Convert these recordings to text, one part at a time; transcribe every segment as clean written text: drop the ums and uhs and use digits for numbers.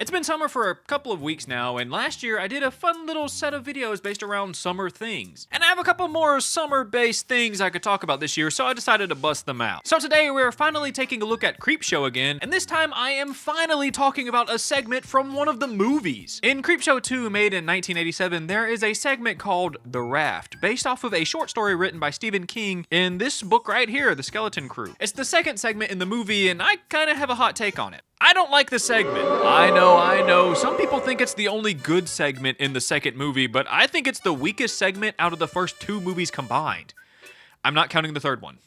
It's been summer for a couple of weeks now, and last year I did a fun little set of videos based around summer things. And I have a couple more summer-based things I could talk about this year, so I decided to bust them out. So today we're finally taking a look at Creepshow again, and this time I am finally talking about a segment from one of the movies. In Creepshow 2, made in 1987, there is a segment called The Raft, based off of a short story written by Stephen King in this book right here, The Skeleton Crew. It's the second segment in the movie, and I kinda have a hot take on it. I don't like the segment. I know. Some people think it's the only good segment in the second movie, but I think it's the weakest segment out of the first two movies combined. I'm not counting the third one,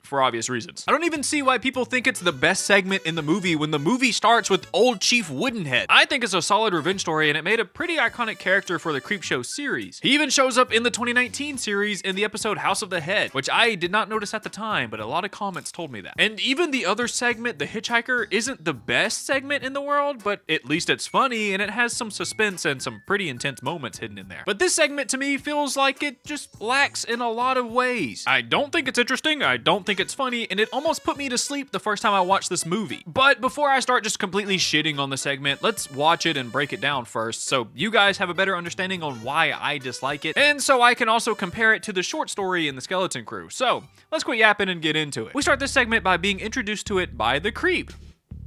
for obvious reasons. I don't even see why people think it's the best segment in the movie when the movie starts with Old Chief Woodenhead. I think it's a solid revenge story, and it made a pretty iconic character for the Creepshow series. He even shows up in the 2019 series in the episode House of the Head, which I did not notice at the time, but a lot of comments told me that. And even the other segment, The Hitchhiker, isn't the best segment in the world, but at least it's funny, and it has some suspense and some pretty intense moments hidden in there. But this segment to me feels like it just lacks in a lot of ways. I don't think it's interesting, I don't think it's funny, and it almost put me to sleep the first time I watched this movie. But before I start just completely shitting on the segment, let's watch it and break it down first, so you guys have a better understanding on why I dislike it, and so I can also compare it to the short story in The Skeleton Crew. So, let's quit yapping and get into it. We start this segment by being introduced to it by the Creep.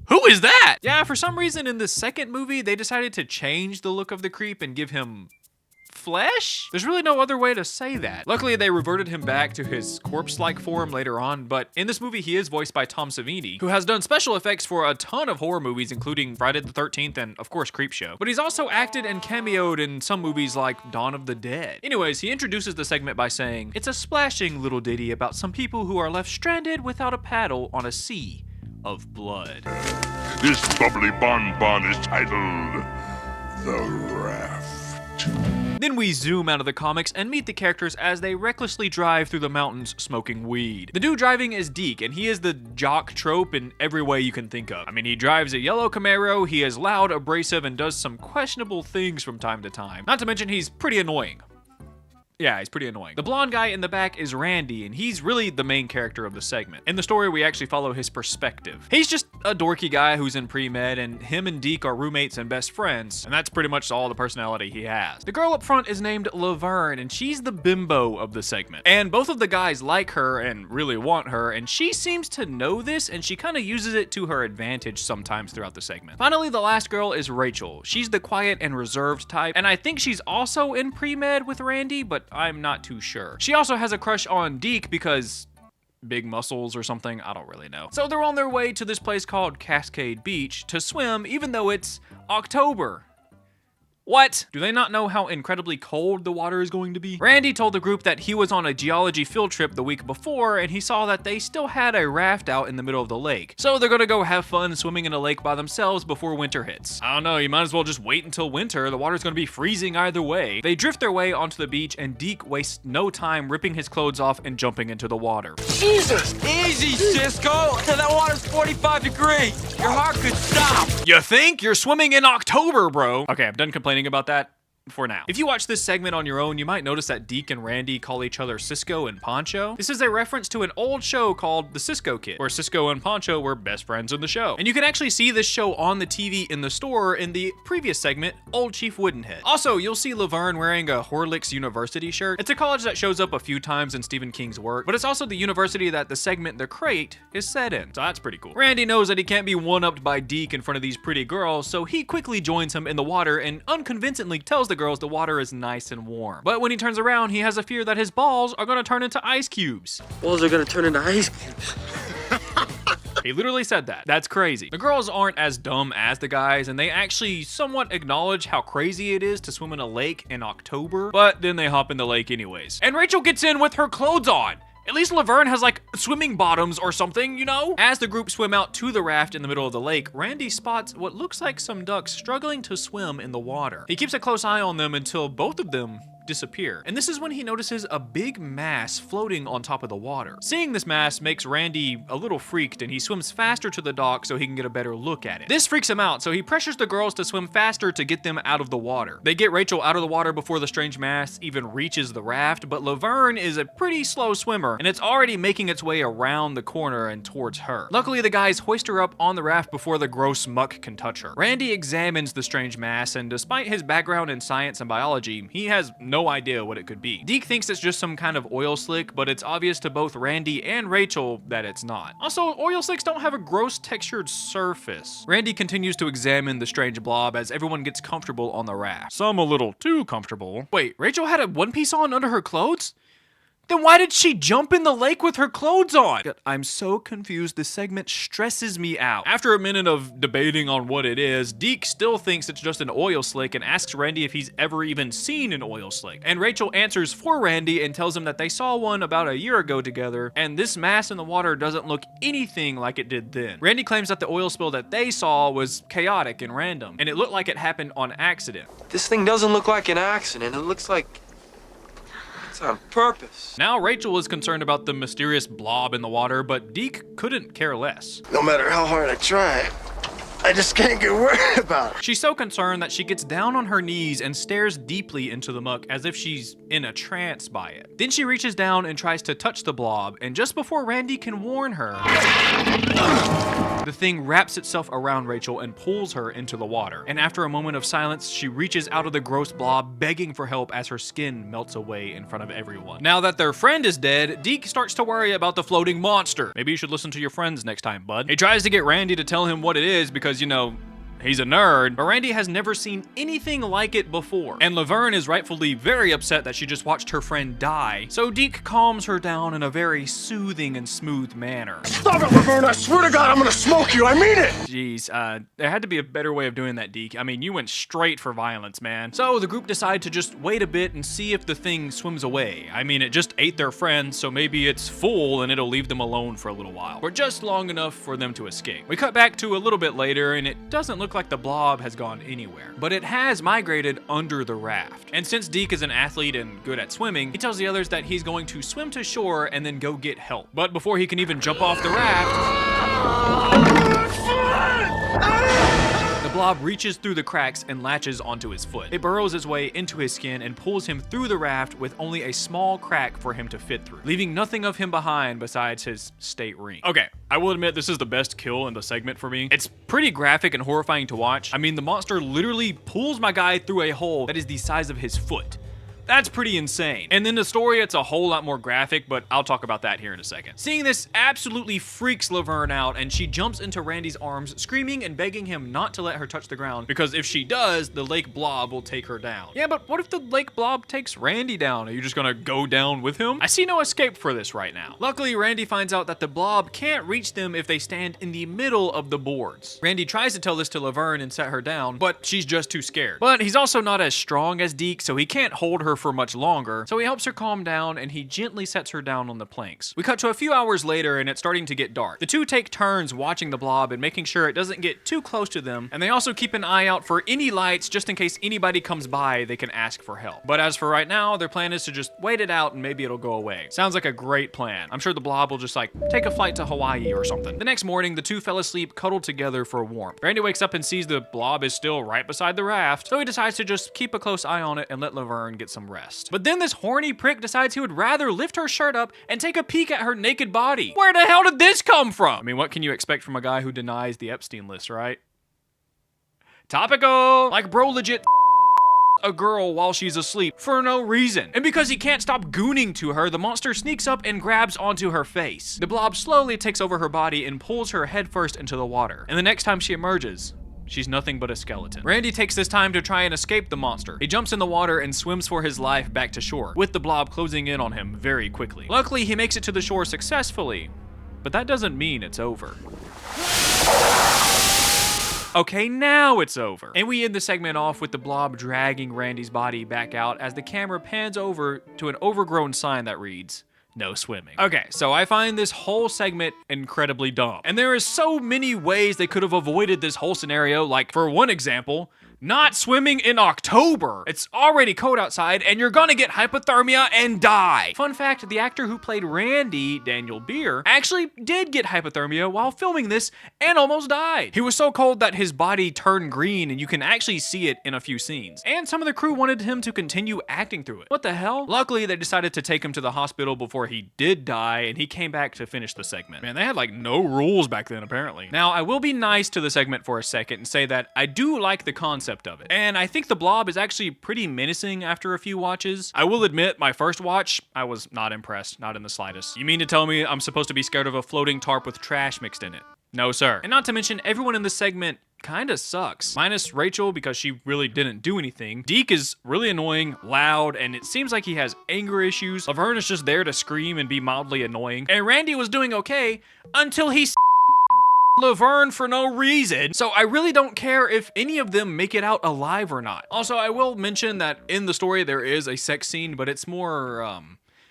Who is that? Yeah, for some reason in the second movie, they decided to change the look of the Creep and give him flesh? There's really no other way to say that. Luckily, they reverted him back to his corpse-like form later on, but in this movie, he is voiced by Tom Savini, who has done special effects for a ton of horror movies, including Friday the 13th and, of course, Creepshow. But he's also acted and cameoed in some movies like Dawn of the Dead. Anyways, he introduces the segment by saying, "It's a splashing little ditty about some people who are left stranded without a paddle on a sea of blood." This bubbly bonbon is titled The Raft. Then we zoom out of the comics and meet the characters as they recklessly drive through the mountains smoking weed. The dude driving is Deke, and he is the jock trope in every way you can think of. I mean, he drives a yellow Camaro, he is loud, abrasive, and does some questionable things from time to time. Not to mention he's pretty annoying. Yeah, he's pretty annoying. The blonde guy in the back is Randy, and he's really the main character of the segment. In the story, we actually follow his perspective. He's just a dorky guy who's in pre-med, and him and Deke are roommates and best friends, and that's pretty much all the personality he has. The girl up front is named Laverne, and she's the bimbo of the segment. And both of the guys like her and really want her, and she seems to know this, and she kind of uses it to her advantage sometimes throughout the segment. Finally, the last girl is Rachel. She's the quiet and reserved type, and I think she's also in pre-med with Randy, but I'm not too sure. She also has a crush on Deke because big muscles or something, I don't really know. So they're on their way to this place called Cascade Beach to swim, even though it's October. What? Do they not know how incredibly cold the water is going to be? Randy told the group that he was on a geology field trip the week before, and he saw that they still had a raft out in the middle of the lake. So they're gonna go have fun swimming in a lake by themselves before winter hits. I don't know, you might as well just wait until winter. The water's gonna be freezing either way. They drift their way onto the beach, and Deke wastes no time ripping his clothes off and jumping into the water. Jesus! Easy, Cisco! That water's 45 degrees! Your heart could stop! You think? You're swimming in October, bro. Okay, I'm done complaining about that for now. If you watch this segment on your own, you might notice that Deke and Randy call each other Cisco and Poncho. This is a reference to an old show called The Cisco Kid, where Cisco and Poncho were best friends in the show. And you can actually see this show on the TV in the store in the previous segment, Old Chief Woodenhead. Also, you'll see Laverne wearing a Horlicks University shirt. It's a college that shows up a few times in Stephen King's work, but it's also the university that the segment The Crate is set in, so that's pretty cool. Randy knows that he can't be one-upped by Deke in front of these pretty girls, so he quickly joins him in the water and unconvincingly tells the girls the water is nice and warm. But when he turns around, he has a fear that his balls are gonna turn into ice cubes. Balls are gonna turn into ice cubes. He literally said that. That's crazy. The girls aren't as dumb as the guys, and they actually somewhat acknowledge how crazy it is to swim in a lake in October, but then they hop in the lake anyways. And Rachel gets in with her clothes on. At least Laverne has like swimming bottoms or something, you know? As the group swim out to the raft in the middle of the lake, Randy spots what looks like some ducks struggling to swim in the water. He keeps a close eye on them until both of them disappear. And this is when he notices a big mass floating on top of the water. Seeing this mass makes Randy a little freaked, and he swims faster to the dock so he can get a better look at it. This freaks him out, so he pressures the girls to swim faster to get them out of the water. They get Rachel out of the water before the strange mass even reaches the raft, but Laverne is a pretty slow swimmer, and it's already making its way around the corner and towards her. Luckily, the guys hoist her up on the raft before the gross muck can touch her. Randy examines the strange mass, and despite his background in science and biology, he has no idea what it could be. Deke thinks it's just some kind of oil slick, but it's obvious to both Randy and Rachel that it's not. Also, oil slicks don't have a gross textured surface. Randy continues to examine the strange blob as everyone gets comfortable on the raft. Some a little too comfortable. Wait, Rachel had a one piece on under her clothes? Then why did she jump in the lake with her clothes on? I'm so confused. This segment stresses me out. After a minute of debating on what it is, Deke still thinks it's just an oil slick and asks Randy if he's ever even seen an oil slick. And Rachel answers for Randy and tells him that they saw one about a year ago together, and this mass in the water doesn't look anything like it did then. Randy claims that the oil spill that they saw was chaotic and random, and it looked like it happened on accident. This thing doesn't look like an accident. It looks like it's on purpose. Now Rachel is concerned about the mysterious blob in the water, but Deke couldn't care less. No matter how hard I try, I just can't get worried about it. She's so concerned that she gets down on her knees and stares deeply into the muck as if she's in a trance by it. Then she reaches down and tries to touch the blob, and just before Randy can warn her, the thing wraps itself around Rachel and pulls her into the water. And after a moment of silence, she reaches out of the gross blob, begging for help as her skin melts away in front of everyone. Now that their friend is dead, Deke starts to worry about the floating monster. Maybe you should listen to your friends next time, bud. He tries to get Randy to tell him what it is because, you know, he's a nerd, but Randy has never seen anything like it before. And Laverne is rightfully very upset that she just watched her friend die, so Deke calms her down in a very soothing and smooth manner. Stop it, Laverne! I swear to God, I'm gonna smoke you! I mean it! Jeez, there had to be a better way of doing that, Deke. I mean, you went straight for violence, man. So the group decide to just wait a bit and see if the thing swims away. I mean, it just ate their friend, so maybe it's full and it'll leave them alone for a little while. Or just long enough for them to escape. We cut back to a little bit later, and it doesn't look like the blob has gone anywhere, but it has migrated under the raft. And since Deke is an athlete and good at swimming, he tells the others that he's going to swim to shore and then go get help. But before he can even jump off the raft, the blob reaches through the cracks and latches onto his foot. It burrows its way into his skin and pulls him through the raft with only a small crack for him to fit through, leaving nothing of him behind besides his state ring. Okay, I will admit this is the best kill in the segment for me. It's pretty graphic and horrifying to watch. I mean, the monster literally pulls my guy through a hole that is the size of his foot. That's pretty insane. And then the story, it's a whole lot more graphic, but I'll talk about that here in a second. Seeing this absolutely freaks Laverne out, and she jumps into Randy's arms, screaming and begging him not to let her touch the ground, because if she does, the lake blob will take her down. Yeah, but what if the lake blob takes Randy down? Are you just gonna go down with him? I see no escape for this right now. Luckily, Randy finds out that the blob can't reach them if they stand in the middle of the boards. Randy tries to tell this to Laverne and set her down, but she's just too scared. But he's also not as strong as Deke, so he can't hold her for much longer, so he helps her calm down and he gently sets her down on the planks. We cut to a few hours later and it's starting to get dark. The two take turns watching the blob and making sure it doesn't get too close to them, and they also keep an eye out for any lights just in case anybody comes by they can ask for help. But as for right now, their plan is to just wait it out and maybe it'll go away. Sounds like a great plan. I'm sure the blob will just like take a flight to Hawaii or something. The next morning, the two fell asleep cuddled together for warmth. Randy wakes up and sees the blob is still right beside the raft, so he decides to just keep a close eye on it and let Laverne get some rest. But then this horny prick decides he would rather lift her shirt up and take a peek at her naked body. Where the hell did this come from? I mean, what can you expect from a guy who denies the Epstein list, right? Topical! Like, bro legit a girl while she's asleep for no reason. And because he can't stop gooning to her, the monster sneaks up and grabs onto her face. The blob slowly takes over her body and pulls her headfirst into the water. And the next time she emerges, she's nothing but a skeleton. Randy takes this time to try and escape the monster. He jumps in the water and swims for his life back to shore, with the blob closing in on him very quickly. Luckily, he makes it to the shore successfully, but that doesn't mean it's over. Okay, now it's over. And we end the segment off with the blob dragging Randy's body back out as the camera pans over to an overgrown sign that reads, "No swimming." Okay, so I find this whole segment incredibly dumb. And there is so many ways they could have avoided this whole scenario. Like, for one example, Not swimming in October. It's already cold outside and you're gonna get hypothermia and die. Fun fact, the actor who played Randy, Daniel Beer, actually did get hypothermia while filming this and almost died. He was so cold that his body turned green and you can actually see it in a few scenes. And some of the crew wanted him to continue acting through it. What the hell? Luckily, they decided to take him to the hospital before he did die and he came back to finish the segment. Man, they had like no rules back then apparently. Now, I will be nice to the segment for a second and say that I do like the concept of it. And I think the blob is actually pretty menacing after a few watches. I will admit, my first watch, I was not impressed, not in the slightest. You mean to tell me I'm supposed to be scared of a floating tarp with trash mixed in it? No, sir. And not to mention, everyone in this segment kinda sucks. Minus Rachel, because she really didn't do anything. Deke is really annoying, loud, and it seems like he has anger issues. Laverne is just there to scream and be mildly annoying. And Randy was doing okay until he Laverne for no reason. So I really don't care if any of them make it out alive or not. Also, I will mention that in the story there is a sex scene, but it's more,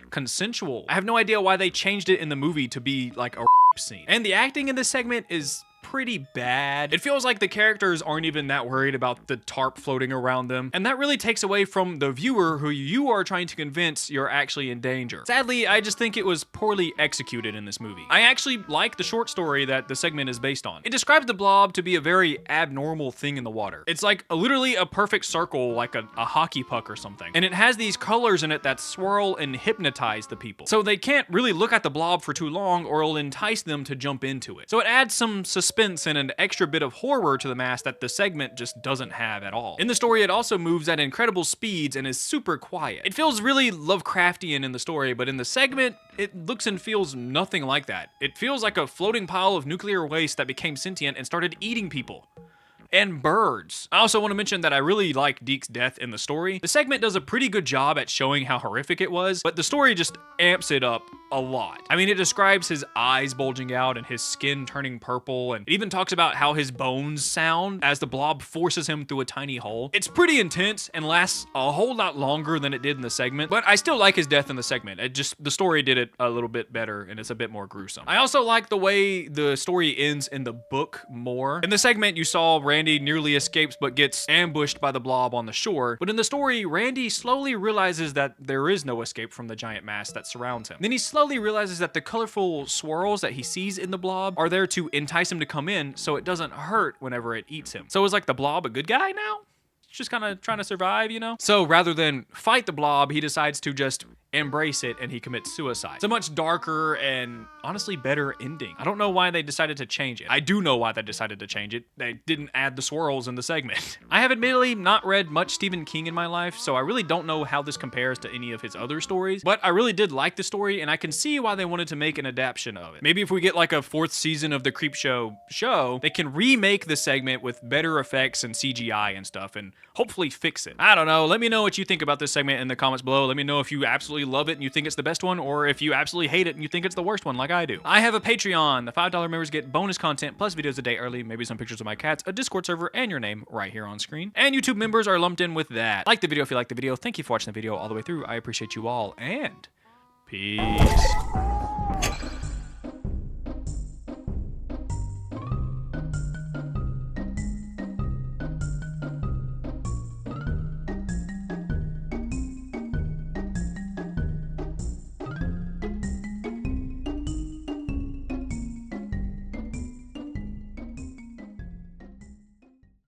consensual. I have no idea why they changed it in the movie to be like a scene. And the acting in this segment is pretty bad. It feels like the characters aren't even that worried about the tarp floating around them, and that really takes away from the viewer who you are trying to convince you're actually in danger. Sadly, I just think it was poorly executed in this movie. I actually like the short story that the segment is based on. It describes the blob to be a very abnormal thing in the water. It's like literally a perfect circle, like a hockey puck or something. And it has these colors in it that swirl and hypnotize the people. So they can't really look at the blob for too long or it'll entice them to jump into it. So it adds some suspense and an extra bit of horror to the mass that the segment just doesn't have at all. In the story, it also moves at incredible speeds and is super quiet. It feels really Lovecraftian in the story, but in the segment, it looks and feels nothing like that. It feels like a floating pile of nuclear waste that became sentient and started eating people. And birds. I also want to mention that I really like Deke's death in the story. The segment does a pretty good job at showing how horrific it was, but the story just amps it up a lot. I mean, it describes his eyes bulging out and his skin turning purple, and it even talks about how his bones sound as the blob forces him through a tiny hole. It's pretty intense and lasts a whole lot longer than it did in the segment, but I still like his death in the segment. The story did it a little bit better and it's a bit more gruesome. I also like the way the story ends in the book more. In the segment, you saw Randy nearly escapes but gets ambushed by the blob on the shore, but in the story, Randy slowly realizes that there is no escape from the giant mass that surrounds him. Then he slowly realizes that the colorful swirls that he sees in the blob are there to entice him to come in so it doesn't hurt whenever it eats him. So is like the blob a good guy now? He's just kind of trying to survive, you know? So rather than fight the blob, he decides to just embrace it and he commits suicide. It's a much darker and honestly better ending. I don't know why they decided to change it. I do know why they decided to change it. They didn't add the swirls in the segment. I have admittedly not read much Stephen King in my life, so I really don't know how this compares to any of his other stories, but I really did like the story and I can see why they wanted to make an adaptation of it. Maybe if we get like a 4th season of the Creepshow show, they can remake the segment with better effects and CGI and stuff and hopefully fix it. I don't know. Let me know what you think about this segment in the comments below. Let me know if you absolutely love it and you think it's the best one, or if you absolutely hate it and you think it's the worst one like I do. I have a Patreon. The $5 members get bonus content plus videos a day early, maybe some pictures of my cats, a Discord server, and your name right here on screen. And YouTube members are lumped in with that. Like the video if you like the video. Thank you for watching the video all the way through. I appreciate you all, and peace.